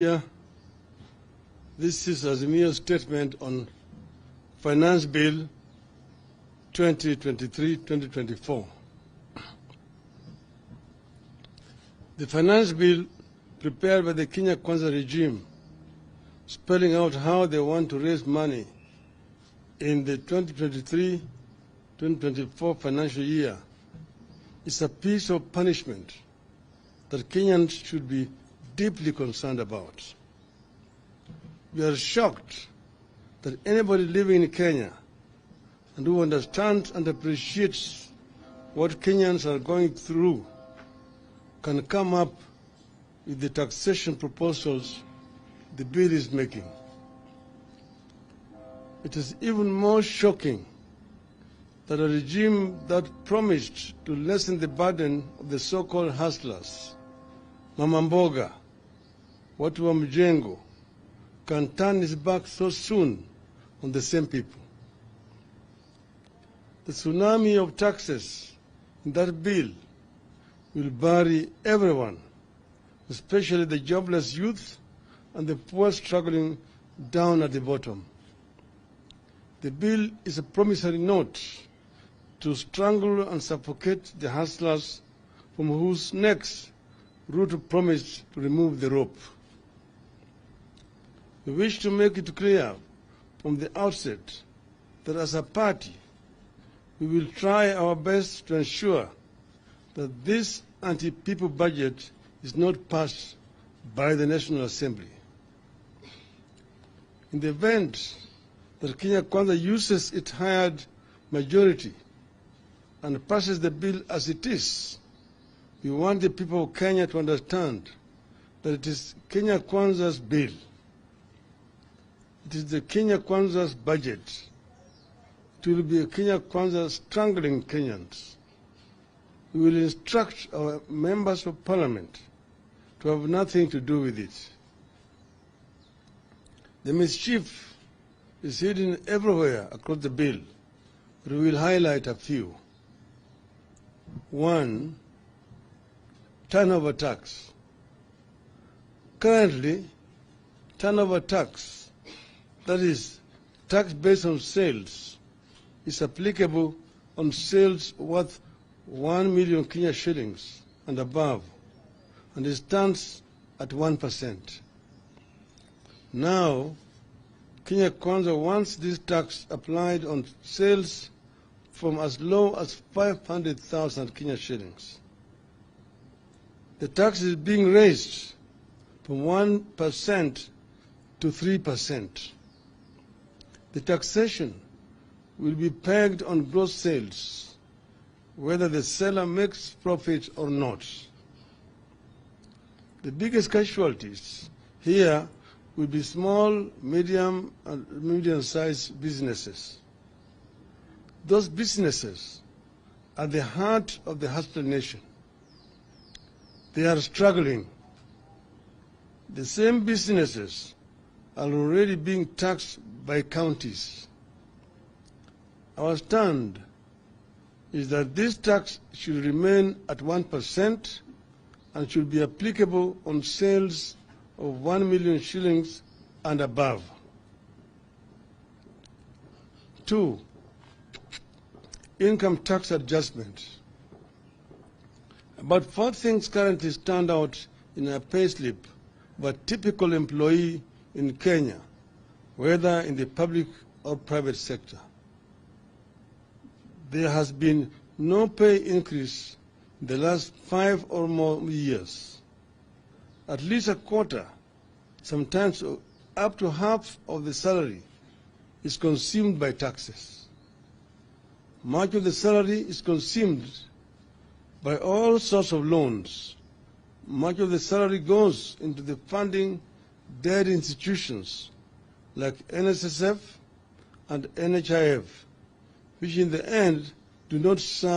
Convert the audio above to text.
Yeah, this is Azimio's statement on Finance Bill 2023-2024. The Finance Bill prepared by the Kenya Kwanza regime, spelling out how they want to raise money in the 2023-2024 financial year, is a piece of punishment that Kenyans should be deeply concerned about. We are shocked that anybody living in Kenya and who understands and appreciates what Kenyans are going through can come up with the taxation proposals the bill is making. It is even more shocking that a regime that promised to lessen the burden of the so-called hustlers, Mama Mboga, watu wa mjengo, can turn his back so soon on the same people. The tsunami of taxes in that bill will bury everyone, especially the jobless youth and the poor struggling down at the bottom. The bill is a promissory note to strangle and suffocate the hustlers from whose necks Ruto promised to remove the rope. We wish to make it clear from the outset that as a party, we will try our best to ensure that this anti-people budget is not passed by the National Assembly. In the event that Kenya Kwanza uses its hired majority and passes the bill as it is, we want the people of Kenya to understand that it is Kenya Kwanza's bill. It is the Kenya Kwanza's budget. It will be a Kenya Kwanza strangling Kenyans. We will instruct our members of parliament to have nothing to do with it. The mischief is hidden everywhere across the bill, but we will highlight a few. 1. Turnover tax. Currently, turnover tax, that is, tax based on sales, is applicable on sales worth 1 million Kenya shillings and above, and it stands at 1%. Now, Kenya Kwanza wants this tax applied on sales from as low as 500,000 Kenya shillings. The tax is being raised from 1% to 3%. The taxation will be pegged on gross sales, whether the seller makes profit or not. The biggest casualties here will be small, medium, and medium-sized businesses. Those businesses are the heart of the hustler nation. They are struggling. The same businesses are already being taxed by counties. Our stand is that this tax should remain at 1% and should be applicable on sales of 1 million shillings and above. 2. Income tax adjustment. About 4 things currently stand out in a payslip of a typical employee in Kenya, whether in the public or private sector. There has been no pay increase in the last 5 or more years. At least a quarter, sometimes up to half of the salary, is consumed by taxes. Much of the salary is consumed by all sorts of loans. Much of the salary goes into the funding dead institutions like NSSF and NHIF, which in the end do not serve